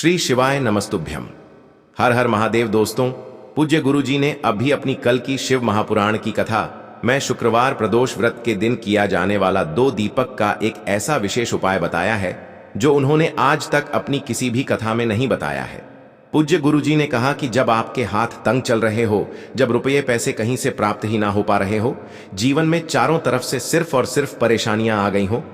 श्री शिवाय नमस्तुभ्यम। हर हर महादेव। दोस्तों, पूज्य गुरु जी ने अभी अपनी कल की शिव महापुराण की कथा में शुक्रवार प्रदोष व्रत के दिन किया जाने वाला 2 दीपक का एक ऐसा विशेष उपाय बताया है जो उन्होंने आज तक अपनी किसी भी कथा में नहीं बताया है। पूज्य गुरु जी ने कहा कि जब आपके हाथ तंग चल रहे हो, जब रुपये पैसे कहीं से प्राप्त ही ना हो पा रहे हो, जीवन में चारों तरफ से सिर्फ और सिर्फ परेशानियां आ गई हो,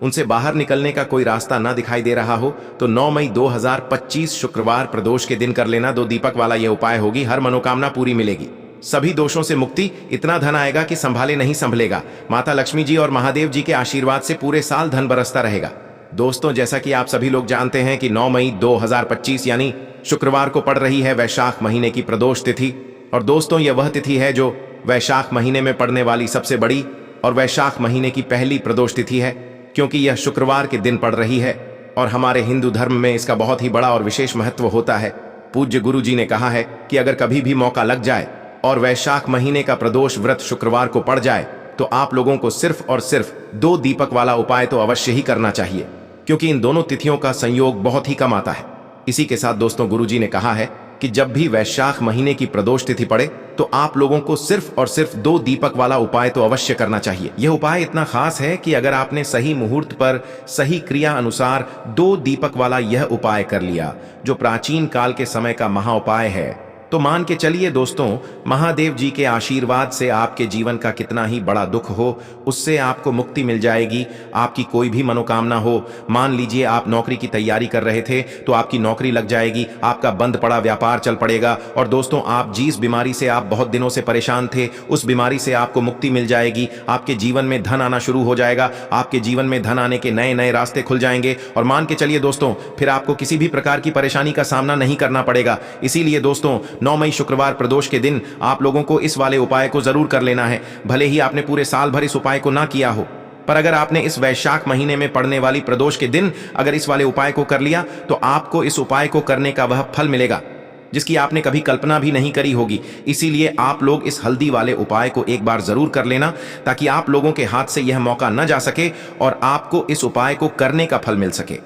उनसे बाहर निकलने का कोई रास्ता ना दिखाई दे रहा हो, तो 9 मई 2025 शुक्रवार प्रदोष के दिन कर लेना 2 दीपक वाला यह उपाय होगी। हर मनोकामना पूरी मिलेगी, सभी दोषों से मुक्ति, इतना धन आएगा कि संभाले नहीं संभलेगा। माता लक्ष्मी जी और महादेव जी के आशीर्वाद से पूरे साल धन बरसता रहेगा। दोस्तों, जैसा कि आप सभी लोग जानते हैं कि 9 मई 2025 यानी शुक्रवार को पड़ रही है वैशाख महीने की प्रदोष तिथि। और दोस्तों, यह वह तिथि है जो वैशाख महीने में पड़ने वाली सबसे बड़ी और वैशाख महीने की पहली प्रदोष तिथि है, क्योंकि यह शुक्रवार के दिन पड़ रही है और हमारे हिंदू धर्म में इसका बहुत ही बड़ा और विशेष महत्व होता है। पूज्य गुरु जी ने कहा है कि अगर कभी भी मौका लग जाए और वैशाख महीने का प्रदोष व्रत शुक्रवार को पड़ जाए तो आप लोगों को सिर्फ और सिर्फ 2 दीपक वाला उपाय तो अवश्य ही करना चाहिए, क्योंकि इन दोनों तिथियों का संयोग बहुत ही कम आता है। इसी के साथ दोस्तों, गुरु जी ने कहा है कि जब भी वैशाख महीने की प्रदोष तिथि पड़े तो आप लोगों को सिर्फ और सिर्फ 2 दीपक वाला उपाय तो अवश्य करना चाहिए। यह उपाय इतना खास है कि अगर आपने सही मुहूर्त पर सही क्रिया अनुसार 2 दीपक वाला यह उपाय कर लिया, जो प्राचीन काल के समय का महाउपाय है, तो मान के चलिए दोस्तों, महादेव जी के आशीर्वाद से आपके जीवन का कितना ही बड़ा दुख हो, उससे आपको मुक्ति मिल जाएगी। आपकी कोई भी मनोकामना हो, मान लीजिए आप नौकरी की तैयारी कर रहे थे तो आपकी नौकरी लग जाएगी, आपका बंद पड़ा व्यापार चल पड़ेगा। और दोस्तों, आप जिस बीमारी से आप बहुत दिनों से परेशान थे, उस बीमारी से आपको मुक्ति मिल जाएगी। आपके जीवन में धन आना शुरू हो जाएगा, आपके जीवन में धन आने के नए नए रास्ते खुल जाएंगे। और मान के चलिए दोस्तों, फिर आपको किसी भी प्रकार की परेशानी का सामना नहीं करना पड़ेगा। इसीलिए दोस्तों, 9 मई शुक्रवार प्रदोष के दिन आप लोगों को इस वाले उपाय को जरूर कर लेना है। भले ही आपने पूरे साल भर इस उपाय को ना किया हो, पर अगर आपने इस वैशाख महीने में पड़ने वाली प्रदोष के दिन अगर इस वाले उपाय को कर लिया तो आपको इस उपाय को करने का वह फल मिलेगा जिसकी आपने कभी कल्पना भी नहीं करी होगी। इसीलिए आप लोग इस हल्दी वाले उपाय को एक बार जरूर कर लेना, ताकि आप लोगों के हाथ से यह मौका न जा सके और आपको इस उपाय को करने का फल मिल सके।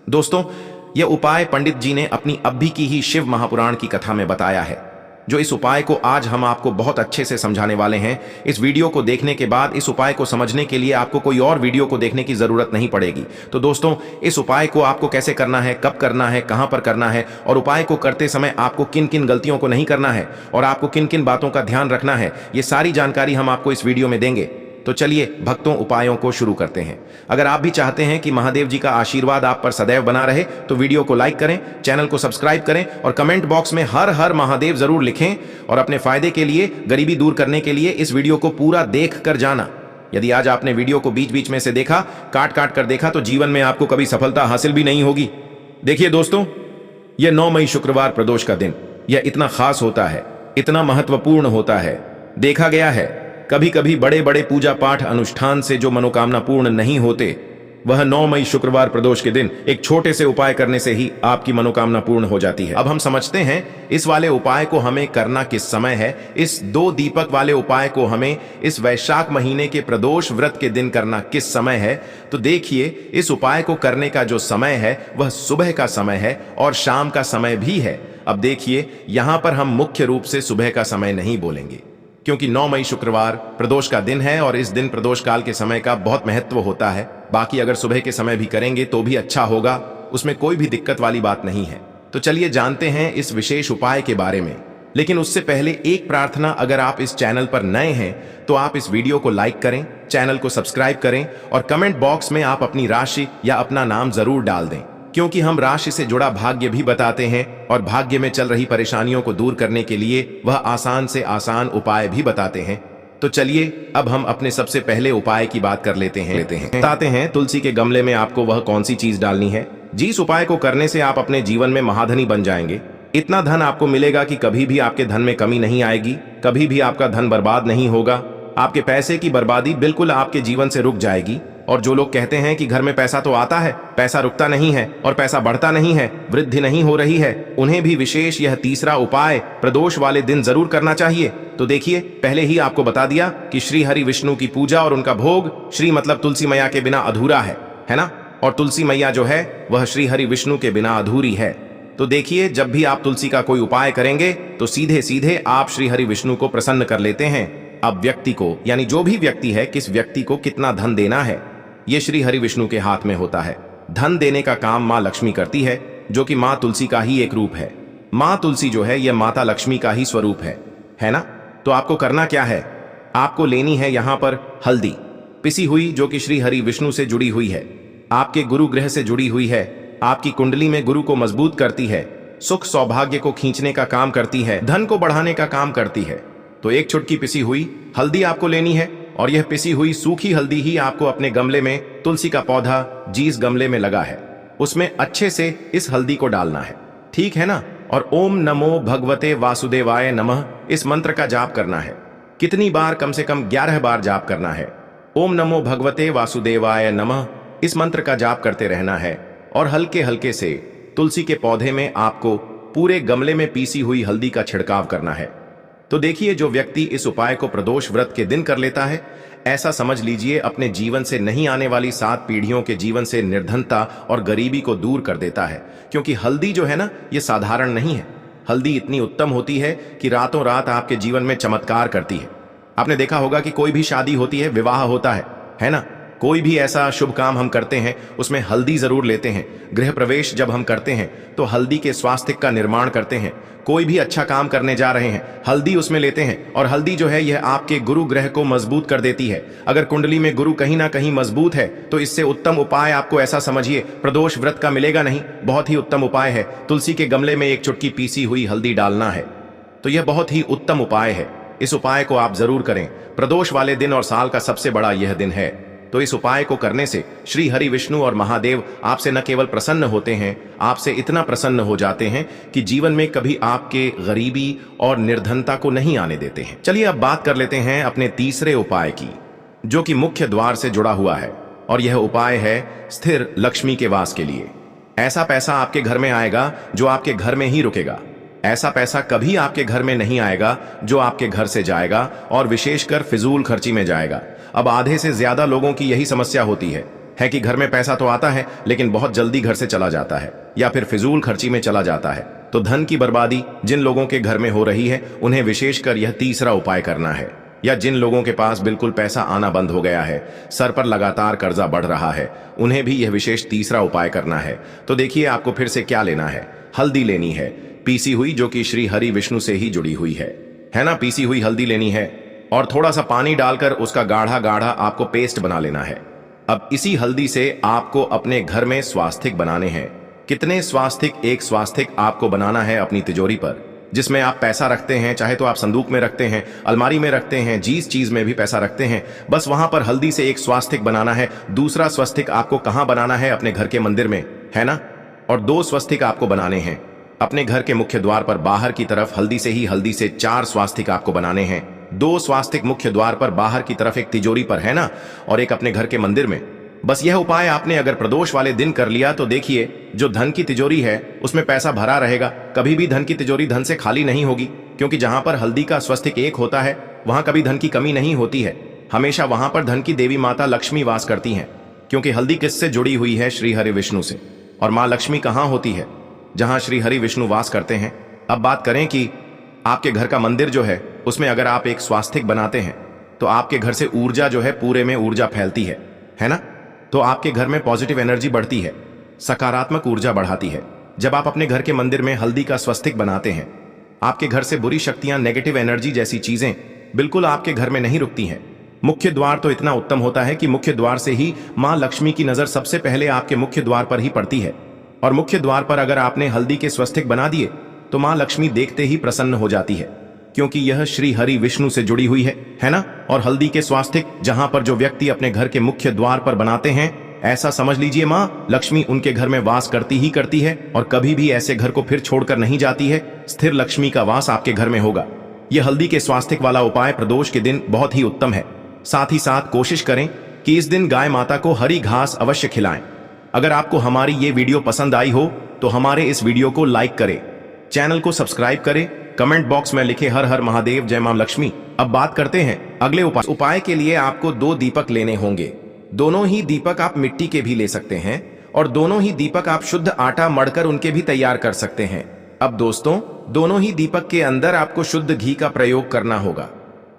दोस्तों, यह उपाय पंडित जी ने अपनी अभी की ही शिव महापुराण की कथा में बताया है, जो इस उपाय को आज हम आपको बहुत अच्छे से समझाने वाले हैं। इस वीडियो को देखने के बाद इस उपाय को समझने के लिए आपको कोई और वीडियो को देखने की जरूरत नहीं पड़ेगी। तो दोस्तों, इस उपाय को आपको कैसे करना है, कब करना है, कहां पर करना है और उपाय को करते समय आपको किन किन गलतियों को नहीं करना है और आपको किन किन बातों का ध्यान रखना है, ये सारी जानकारी हम आपको इस वीडियो में देंगे। तो चलिए भक्तों, उपायों को शुरू करते हैं। अगर आप भी चाहते हैं कि महादेव जी का आशीर्वाद आप पर सदैव बना रहे तो वीडियो को लाइक करें, चैनल को सब्सक्राइब करें और कमेंट बॉक्स में हर हर महादेव जरूर लिखें। और अपने फायदे के लिए, गरीबी दूर करने के लिए इस वीडियो को पूरा देख कर जाना। यदि आज आपने वीडियो को बीच बीच में से देखा, काट काट कर देखा, तो जीवन में आपको कभी सफलता हासिल भी नहीं होगी। देखिए दोस्तों, यह 9 मई शुक्रवार प्रदोष का दिन यह इतना खास होता है, इतना महत्वपूर्ण होता है। देखा गया है कभी कभी बड़े बड़े पूजा पाठ अनुष्ठान से जो मनोकामना पूर्ण नहीं होते, वह 9 मई शुक्रवार प्रदोष के दिन एक छोटे से उपाय करने से ही आपकी मनोकामना पूर्ण हो जाती है। अब हम समझते हैं इस वाले उपाय को हमें करना किस समय है। इस 2 दीपक वाले उपाय को हमें इस वैशाख महीने के प्रदोष व्रत के दिन करना किस समय है। तो देखिए, इस उपाय को करने का जो समय है वह सुबह का समय है और शाम का समय भी है। अब देखिए, यहां पर हम मुख्य रूप से सुबह का समय नहीं बोलेंगे, क्योंकि 9 मई शुक्रवार प्रदोष का दिन है और इस दिन प्रदोष काल के समय का बहुत महत्व होता है। बाकी अगर सुबह के समय भी करेंगे तो भी अच्छा होगा, उसमें कोई भी दिक्कत वाली बात नहीं है। तो चलिए जानते हैं इस विशेष उपाय के बारे में। लेकिन उससे पहले एक प्रार्थना, अगर आप इस चैनल पर नए हैं तो आप इस वीडियो को लाइक करें, चैनल को सब्सक्राइब करें और कमेंट बॉक्स में आप अपनी राशि या अपना नाम जरूर डाल दें, क्योंकि हम राशि से जुड़ा भाग्य भी बताते हैं और भाग्य में चल रही परेशानियों को दूर करने के लिए वह आसान से आसान उपाय भी बताते हैं। तो चलिए अब हम अपने सबसे पहले उपाय की बात कर लेते हैं। बताते हैं तुलसी के गमले में आपको वह कौन सी चीज डालनी है जिस उपाय को करने से आप अपने जीवन में महाधनी बन जाएंगे। इतना धन आपको मिलेगा कि कभी भी आपके धन में कमी नहीं आएगी, कभी भी आपका धन बर्बाद नहीं होगा। आपके पैसे की बर्बादी बिल्कुल आपके जीवन से रुक जाएगी। और जो लोग कहते हैं कि घर में पैसा तो आता है, पैसा रुकता नहीं है और पैसा बढ़ता नहीं है, वृद्धि नहीं हो रही है, उन्हें भी विशेष यह तीसरा उपाय प्रदोष वाले दिन जरूर करना चाहिए। तो देखिए, पहले ही आपको बता दिया कि श्री हरि विष्णु की पूजा और उनका भोग, श्री मतलब तुलसी मैया के बिना अधूरा है ना। और तुलसी मैया जो है वह श्री हरि विष्णु के बिना अधूरी है। तो देखिए, जब भी आप तुलसी का कोई उपाय करेंगे तो सीधे सीधे आप श्री हरि विष्णु को प्रसन्न कर लेते हैं। अब व्यक्ति को, यानी जो भी व्यक्ति है, किस व्यक्ति को कितना धन देना है, ये श्री हरि विष्णु के हाथ में होता है। धन देने का काम माँ लक्ष्मी करती है, जो कि माँ तुलसी का ही एक रूप है। माँ तुलसी जो है, यह माता लक्ष्मी का ही स्वरूप है ना। तो आपको करना क्या है, आपको लेनी है यहाँ पर हल्दी पिसी हुई, जो कि श्री हरि विष्णु से जुड़ी हुई है, आपके गुरु ग्रह से जुड़ी हुई है, आपकी कुंडली में गुरु को मजबूत करती है, सुख सौभाग्य को खींचने का काम करती है, धन को बढ़ाने का काम करती है। तो एक चुटकी पिसी हुई हल्दी आपको लेनी है, और यह पिसी हुई सूखी हल्दी ही आपको अपने गमले में, तुलसी का पौधा जिस गमले में लगा है उसमें अच्छे से इस हल्दी को डालना है, ठीक है ना। और ओम नमो भगवते वासुदेवाय नमः इस मंत्र का जाप करना है। कितनी बार, कम से कम 11 बार जाप करना है। ओम नमो भगवते वासुदेवाय नमः इस मंत्र का जाप करते रहना है, और हल्के हल्के से तुलसी के पौधे में आपको पूरे गमले में पीसी हुई हल्दी का छिड़काव करना है। तो देखिए, जो व्यक्ति इस उपाय को प्रदोष व्रत के दिन कर लेता है, ऐसा समझ लीजिए अपने जीवन से नहीं आने वाली 7 पीढ़ियों के जीवन से निर्धनता और गरीबी को दूर कर देता है। क्योंकि हल्दी जो है ना, ये साधारण नहीं है। हल्दी इतनी उत्तम होती है कि रातों रात आपके जीवन में चमत्कार करती है। आपने देखा होगा कि कोई भी शादी होती है, विवाह होता है ना। कोई भी ऐसा शुभ काम हम करते हैं उसमें हल्दी जरूर लेते हैं। गृह प्रवेश जब हम करते हैं तो हल्दी के स्वास्थ्य का निर्माण करते हैं। कोई भी अच्छा काम करने जा रहे हैं, हल्दी उसमें लेते हैं। और हल्दी जो है, यह आपके गुरु ग्रह को मजबूत कर देती है। अगर कुंडली में गुरु कहीं ना कहीं मजबूत है तो इससे उत्तम उपाय आपको ऐसा समझिए प्रदोष व्रत का मिलेगा नहीं। बहुत ही उत्तम उपाय है, तुलसी के गमले में एक चुटकी पीसी हुई हल्दी डालना है। तो यह बहुत ही उत्तम उपाय है। इस उपाय को आप जरूर करें। प्रदोष वाले दिन और साल का सबसे बड़ा यह दिन है। तो इस उपाय को करने से श्री हरि विष्णु और महादेव आपसे न केवल प्रसन्न होते हैं, आपसे इतना प्रसन्न हो जाते हैं कि जीवन में कभी आपके गरीबी और निर्धनता को नहीं आने देते हैं। चलिए अब बात कर लेते हैं अपने तीसरे उपाय की, जो कि मुख्य द्वार से जुड़ा हुआ है। और यह उपाय है स्थिर लक्ष्मी के वास के लिए। ऐसा पैसा आपके घर में आएगा जो आपके घर में ही रुकेगा। ऐसा पैसा कभी आपके घर में नहीं आएगा जो आपके घर से जाएगा, और विशेषकर फिजूल खर्ची में जाएगा। अब आधे से ज्यादा लोगों की यही समस्या होती है कि घर में पैसा तो आता है लेकिन बहुत जल्दी घर से चला जाता है, या फिर फिजूल खर्ची में चला जाता है। तो धन की बर्बादी जिन लोगों के घर में हो रही है, उन्हें विशेषकर यह तीसरा उपाय करना है। या जिन लोगों के पास बिल्कुल पैसा आना बंद हो गया है, सर पर लगातार कर्जा बढ़ रहा है, उन्हें भी यह विशेष तीसरा उपाय करना है। तो देखिए, आपको फिर से क्या लेना है, हल्दी लेनी है पीसी हुई, जो कि श्री हरि विष्णु से ही जुड़ी हुई है ना। पीसी हुई हल्दी लेनी है, और थोड़ा सा पानी डालकर उसका गाढ़ा गाढ़ा आपको पेस्ट बना लेना है। अब इसी हल्दी से आपको अपने घर में स्वास्तिक बनाने हैं। कितने स्वास्तिक? एक स्वास्तिक आपको बनाना है अपनी तिजोरी पर, जिसमें आप पैसा रखते हैं। चाहे तो आप संदूक में रखते हैं, अलमारी में रखते हैं, जिस चीज में भी पैसा रखते हैं, बस वहां पर हल्दी से एक स्वास्तिक बनाना है। दूसरा स्वस्तिक आपको कहां बनाना है? अपने घर के मंदिर में, है ना। और 2 स्वस्तिक आपको बनाने हैं अपने घर के मुख्य द्वार पर बाहर की तरफ। हल्दी से 4 स्वास्तिक आपको बनाने हैं। 2 स्वास्तिक मुख्य द्वार पर बाहर की तरफ, एक तिजोरी पर, है ना, और एक अपने घर के मंदिर में। बस यह उपाय आपने अगर प्रदोष वाले दिन कर लिया तो देखिए, जो धन की तिजोरी है उसमें पैसा भरा रहेगा। कभी भी धन की तिजोरी धन से खाली नहीं होगी, क्योंकि जहां पर हल्दी का स्वस्तिक एक होता है वहां कभी धन की कमी नहीं होती है। हमेशा वहां पर धन की देवी माता लक्ष्मी वास करती हैं, क्योंकि हल्दी किससे जुड़ी हुई है? श्री हरि विष्णु से। और माँ लक्ष्मी कहाँ होती है? जहां श्री हरि विष्णु वास करते हैं। अब बात करें कि आपके घर का मंदिर जो है उसमें अगर आप एक स्वास्तिक बनाते हैं तो आपके घर से ऊर्जा जो है, पूरे में ऊर्जा फैलती है ना। तो आपके घर में पॉजिटिव एनर्जी बढ़ती है, सकारात्मक ऊर्जा बढ़ाती है। जब आप अपने घर के मंदिर में हल्दी का स्वस्तिक बनाते हैं, आपके घर से बुरी शक्तियां, नेगेटिव एनर्जी जैसी चीजें बिल्कुल आपके घर में नहीं रुकती हैं। मुख्य द्वार तो इतना उत्तम होता है कि मुख्य द्वार से ही माँ लक्ष्मी की नजर सबसे पहले आपके मुख्य द्वार पर ही पड़ती है। और मुख्य द्वार पर अगर आपने हल्दी के स्वस्तिक बना दिए तो माँ लक्ष्मी देखते ही प्रसन्न हो जाती है, क्योंकि यह श्री हरि विष्णु से जुड़ी हुई है ना। और हल्दी के स्वास्तिक जहां पर जो व्यक्ति अपने घर के मुख्य द्वार पर बनाते हैं, ऐसा समझ लीजिए माँ लक्ष्मी उनके घर में वास करती ही करती है, और कभी भी ऐसे घर को फिर छोड़कर नहीं जाती है। स्थिर लक्ष्मी का वास आपके घर में होगा। यह हल्दी के स्वास्तिक वाला उपाय प्रदोष के दिन बहुत ही उत्तम है। साथ ही साथ कोशिश करें कि इस दिन गाय माता को हरी घास अवश्य खिलाएं। अगर आपको हमारी ये वीडियो पसंद आई हो तो हमारे इस वीडियो को लाइक करें, चैनल को सब्सक्राइब करें, कमेंट बॉक्स में लिखे हर हर महादेव, जय मां लक्ष्मी। अब बात करते हैं अगले उपाय। उपाय के लिए आपको 2 दीपक लेने होंगे। दोनों ही दीपक आप मिट्टी के भी ले सकते हैं, और दोनों ही दीपक आप शुद्ध आटा मढ़कर उनके भी तैयार कर सकते हैं। अब दोस्तों, दोनों ही दीपक के अंदर आपको शुद्ध घी का प्रयोग करना होगा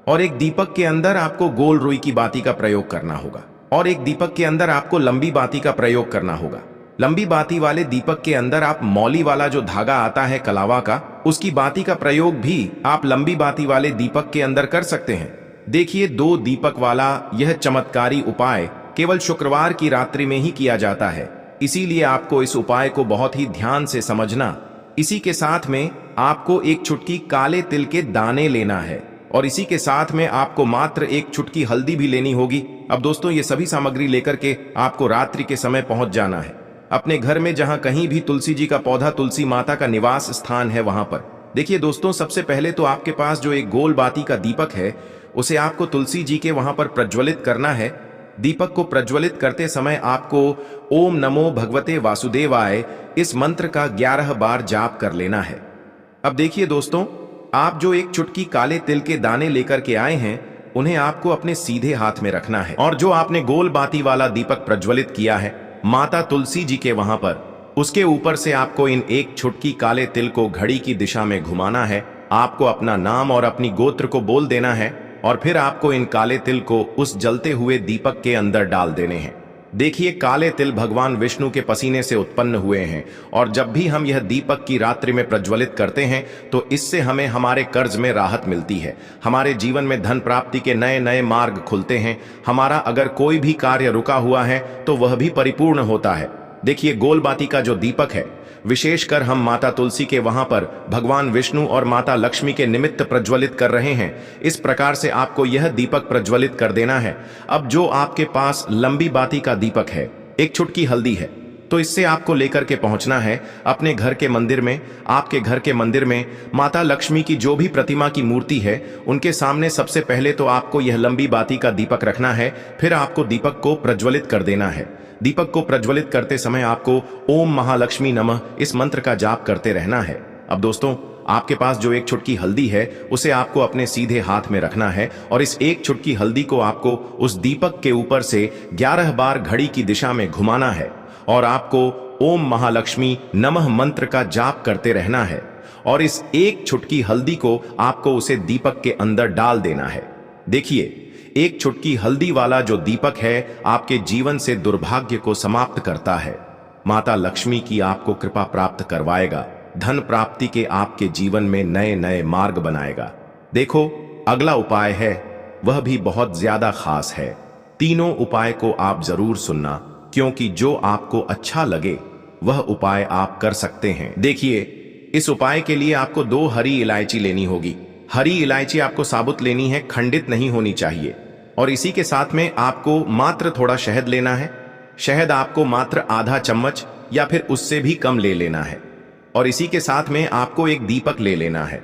और एक दीपक के अंदर आपको गोल रुई की बाती का प्रयोग करना होगा और एक दीपक के अंदर आपको लंबी बाती का प्रयोग करना होगा। लंबी बाती वाले दीपक के अंदर आप मौली वाला जो धागा आता है कलावा का, उसकी बाती का प्रयोग भी आप लंबी बाती वाले दीपक के अंदर कर सकते हैं। देखिए, 2 दीपक वाला यह चमत्कारी उपाय केवल शुक्रवार की रात्रि में ही किया जाता है, इसीलिए आपको इस उपाय को बहुत ही ध्यान से समझना। इसी के साथ में आपको एक चुटकी काले तिल के दाने लेना है और इसी के साथ में आपको मात्र एक चुटकी हल्दी भी लेनी होगी। अब दोस्तों, ये सभी सामग्री लेकर के आपको रात्रि के समय पहुंच जाना है अपने घर में, जहां कहीं भी तुलसी जी का पौधा, तुलसी माता का निवास स्थान है, वहां पर। देखिए दोस्तों, सबसे पहले तो आपके पास जो एक गोल बाती का दीपक है, उसे आपको तुलसी जी के वहां पर प्रज्वलित करना है। दीपक को प्रज्वलित करते समय आपको ओम नमो भगवते वासुदेवाय इस मंत्र का 11 बार जाप कर लेना है। अब देखिए दोस्तों, आप जो एक चुटकी काले तिल के दाने लेकर के आए हैं, उन्हें आपको अपने सीधे हाथ में रखना है और जो आपने गोल बाती वाला दीपक प्रज्वलित किया है माता तुलसी जी के वहां पर, उसके ऊपर से आपको इन एक चुटकी काले तिल को घड़ी की दिशा में घुमाना है। आपको अपना नाम और अपनी गोत्र को बोल देना है और फिर आपको इन काले तिल को उस जलते हुए दीपक के अंदर डाल देने हैं। देखिए, काले तिल भगवान विष्णु के पसीने से उत्पन्न हुए हैं और जब भी हम यह दीपक की रात्रि में प्रज्वलित करते हैं तो इससे हमें हमारे कर्ज में राहत मिलती है, हमारे जीवन में धन प्राप्ति के नए नए मार्ग खुलते हैं, हमारा अगर कोई भी कार्य रुका हुआ है तो वह भी परिपूर्ण होता है। देखिए, गोल बाती का जो दीपक है, विशेषकर हम माता तुलसी के वहां पर भगवान विष्णु और माता लक्ष्मी के निमित्त प्रज्वलित कर रहे हैं। इस प्रकार से आपको यह दीपक प्रज्वलित कर देना है। अब जो आपके पास लंबी बाती का दीपक है, एक चुटकी हल्दी है, तो इससे आपको लेकर के पहुंचना है अपने घर के मंदिर में। आपके घर के मंदिर में माता लक्ष्मी की जो भी प्रतिमा की मूर्ति है, उनके सामने सबसे पहले तो आपको यह लंबी बाती का दीपक रखना है, फिर आपको दीपक को प्रज्वलित कर देना है। दीपक को प्रज्वलित करते समय आपको ओम महालक्ष्मी नमः इस मंत्र का जाप करते रहना है। अब दोस्तों, आपके पास जो एक चुटकी हल्दी है, उसे आपको अपने सीधे हाथ में रखना है और इस एक चुटकी हल्दी को आपको उस दीपक के ऊपर से 11 बार घड़ी की दिशा में घुमाना है और आपको ओम महालक्ष्मी नमः मंत्र का जाप करते रहना है और इस एक चुटकी हल्दी को आपको उसे दीपक के अंदर डाल देना है। देखिए, एक चुटकी हल्दी वाला जो दीपक है आपके जीवन से दुर्भाग्य को समाप्त करता है, माता लक्ष्मी की आपको कृपा प्राप्त करवाएगा, धन प्राप्ति के आपके जीवन में नए नए मार्ग बनाएगा। देखो, अगला उपाय है, वह भी बहुत ज्यादा खास है। तीनों उपाय को आप जरूर सुनना, क्योंकि जो आपको अच्छा लगे वह उपाय आप कर सकते हैं। देखिए, इस उपाय के लिए आपको 2 हरी इलायची लेनी होगी। हरी इलायची आपको साबुत लेनी है, खंडित नहीं होनी चाहिए। और इसी के साथ में आपको मात्र थोड़ा शहद लेना है। शहद आपको मात्र आधा चम्मच या फिर उससे भी कम ले लेना है। और इसी के साथ में आपको एक दीपक ले लेना है।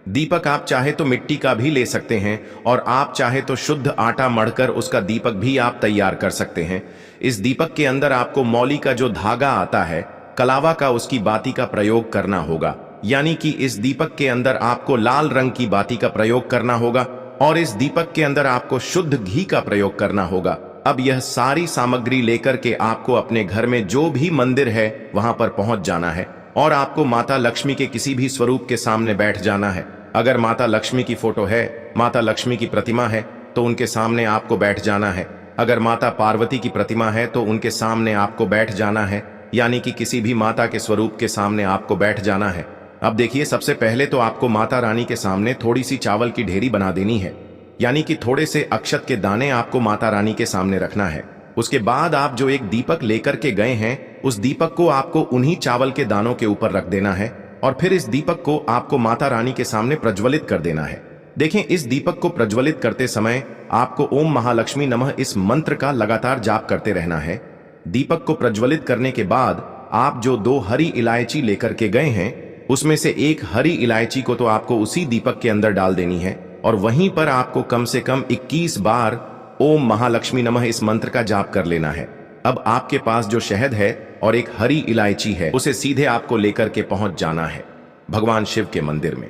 दीपक आप चाहे तो मिट्टी का भी ले सकते हैं और आप चाहे तो शुद्ध आटा मढ़कर उसका दीपक भी आप तैयार कर सकते हैं। इस दीपक के अंदर आपको मौली का जो धागा आता है कलावा का, उसकी बाती का प्रयोग करना होगा। यानी कि इस दीपक के अंदर आपको लाल रंग की बाती का प्रयोग करना होगा और इस दीपक के अंदर आपको शुद्ध घी का प्रयोग करना होगा। अब यह सारी सामग्री लेकर के आपको अपने घर में जो भी मंदिर है वहां पर पहुंच जाना है और आपको माता लक्ष्मी के किसी भी स्वरूप के सामने बैठ जाना है। अगर माता लक्ष्मी की फोटो है, माता लक्ष्मी की प्रतिमा है, तो उनके सामने आपको बैठ जाना है। अगर माता पार्वती की प्रतिमा है तो उनके सामने आपको बैठ जाना है, यानी कि किसी भी माता के स्वरूप के सामने आपको बैठ जाना है। अब देखिए, सबसे पहले तो आपको माता रानी के सामने थोड़ी सी चावल की ढेरी बना देनी है, यानी कि थोड़े से अक्षत के दाने आपको माता रानी के सामने रखना है। उसके बाद आप जो एक दीपक लेकर के गए हैं, उस दीपक को आपको उन्हीं चावल के दानों के ऊपर रख देना है और फिर इस दीपक को आपको माता रानी के सामने प्रज्वलित कर देना है। देखें, इस दीपक को प्रज्वलित करते समय आपको ओम महालक्ष्मी नमः इस मंत्र का लगातार जाप करते रहना है। दीपक को प्रज्वलित करने के बाद आप जो 2 हरी इलायची लेकर के गए हैं, उसमें से एक हरी इलायची को तो आपको उसी दीपक के अंदर डाल देनी है और वहीं पर आपको कम से कम 21 बार ओम महालक्ष्मी नमः इस मंत्र का जाप कर लेना है। अब आपके पास जो शहद है और एक हरी इलायची है, उसे सीधे आपको लेकर के पहुंच जाना है भगवान शिव के मंदिर में।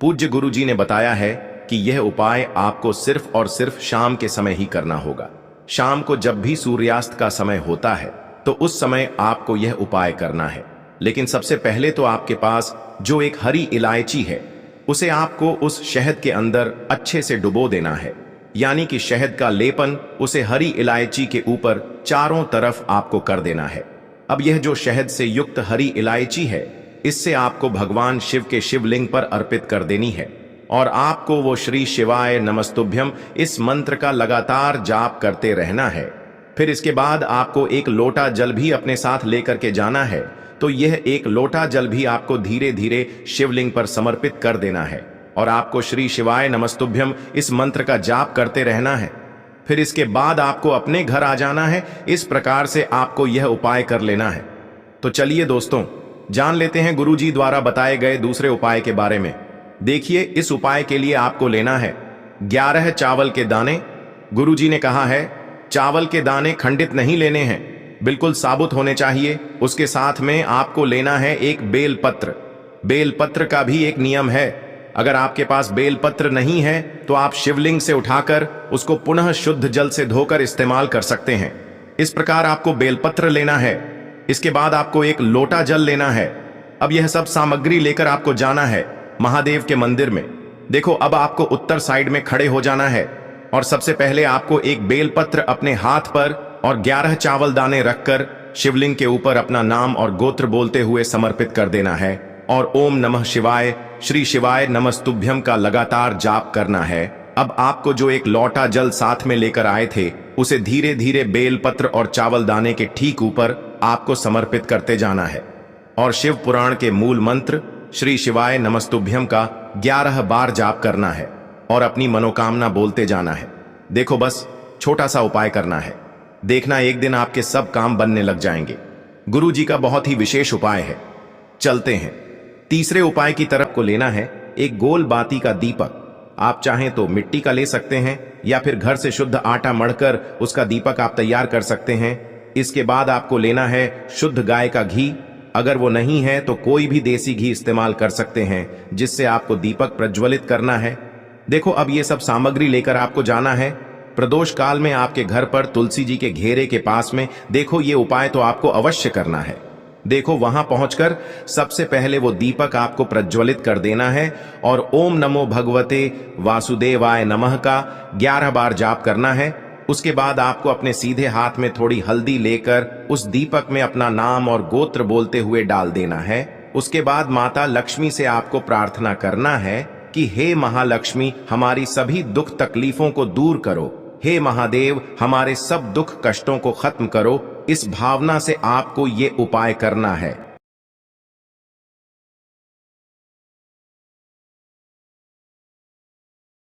पूज्य गुरु जी ने बताया है कि यह उपाय आपको सिर्फ और सिर्फ शाम के समय ही करना होगा। शाम को जब भी सूर्यास्त का समय होता है, तो उस समय आपको यह उपाय करना है। लेकिन सबसे पहले तो आपके पास जो एक हरी इलायची है, उसे आपको उस शहद के अंदर अच्छे से डुबो देना है। यानी कि शहद का लेपन उसे हरी इलायची के ऊपर चारों तरफ आपको कर देना है। अब यह जो शहद से युक्त हरी इलायची है, इससे आपको भगवान शिव के शिवलिंग पर अर्पित कर देनी है और आपको वो श्री शिवाय नमस्तुभ्यम इस मंत्र का लगातार जाप करते रहना है। फिर इसके बाद आपको एक लोटा जल भी अपने साथ लेकर के जाना है। तो यह एक लोटा जल भी आपको धीरे धीरे शिवलिंग पर समर्पित कर देना है और आपको श्री शिवाय नमस्तुभ्यम इस मंत्र का जाप करते रहना है। फिर इसके बाद आपको अपने घर आ जाना है। इस प्रकार से आपको यह उपाय कर लेना है। तो चलिए दोस्तों, जान लेते हैं गुरुजी द्वारा बताए गए दूसरे उपाय के बारे में। देखिए, इस उपाय के लिए आपको लेना है 11 चावल के दाने। गुरुजी ने कहा है चावल के दाने खंडित नहीं लेने हैं, बिल्कुल साबुत होने चाहिए। उसके साथ में आपको लेना है एक बेलपत्र। बेलपत्र का भी एक नियम है, अगर आपके पास बेलपत्र नहीं है तो आप शिवलिंग से उठाकर उसको पुनः शुद्ध जल से धोकर इस्तेमाल कर सकते हैं। इस प्रकार आपको बेलपत्र लेना है। इसके बाद आपको एक लोटा जल लेना है। अब यह सब सामग्री लेकर आपको जाना है महादेव के मंदिर में। देखो, अब आपको उत्तर साइड में खड़े हो जाना है और सबसे पहले आपको एक बेलपत्र अपने हाथ पर और 11 चावल दाने रखकर शिवलिंग के ऊपर अपना नाम और गोत्र बोलते हुए समर्पित कर देना है और ओम नमः शिवाय श्री शिवाय नमस्तुभ्यम का लगातार जाप करना है। अब आपको जो एक लोटा जल साथ में लेकर आए थे, उसे धीरे धीरे बेलपत्र और चावल दाने के ठीक ऊपर आपको समर्पित करते जाना है और शिव पुराण के मूल मंत्र श्री शिवाय नमस्तुभ्यम का 11 बार जाप करना है और अपनी मनोकामना बोलते जाना है। देखो, बस छोटा सा उपाय करना है, देखना एक दिन आपके सब काम बनने लग जाएंगे। गुरु जी का बहुत ही विशेष उपाय है। चलते हैं तीसरे उपाय की तरफ। को लेना है एक गोल बाती का दीपक। आप चाहें तो मिट्टी का ले सकते हैं या फिर घर से शुद्ध आटा मढ़कर उसका दीपक आप तैयार कर सकते हैं। इसके बाद आपको लेना है शुद्ध गाय का घी। अगर वो नहीं है तो कोई भी देसी घी इस्तेमाल कर सकते हैं, जिससे आपको दीपक प्रज्वलित करना है। देखो, अब ये सब सामग्री लेकर आपको जाना है प्रदोष काल में आपके घर पर तुलसी जी के घेरे के पास में। देखो, ये उपाय तो आपको अवश्य करना है। देखो, वहां पहुंचकर सबसे पहले वो दीपक आपको प्रज्वलित कर देना है और ओम नमो भगवते वासुदेवाय नमः का 11 बार जाप करना है। उसके बाद आपको अपने सीधे हाथ में थोड़ी हल्दी लेकर उस दीपक में अपना नाम और गोत्र बोलते हुए डाल देना है। उसके बाद माता लक्ष्मी से आपको प्रार्थना करना है कि हे महालक्ष्मी, हमारी सभी दुख तकलीफों को दूर करो। हे महादेव, हमारे सब दुख कष्टों को खत्म करो। इस भावना से आपको ये उपाय करना है।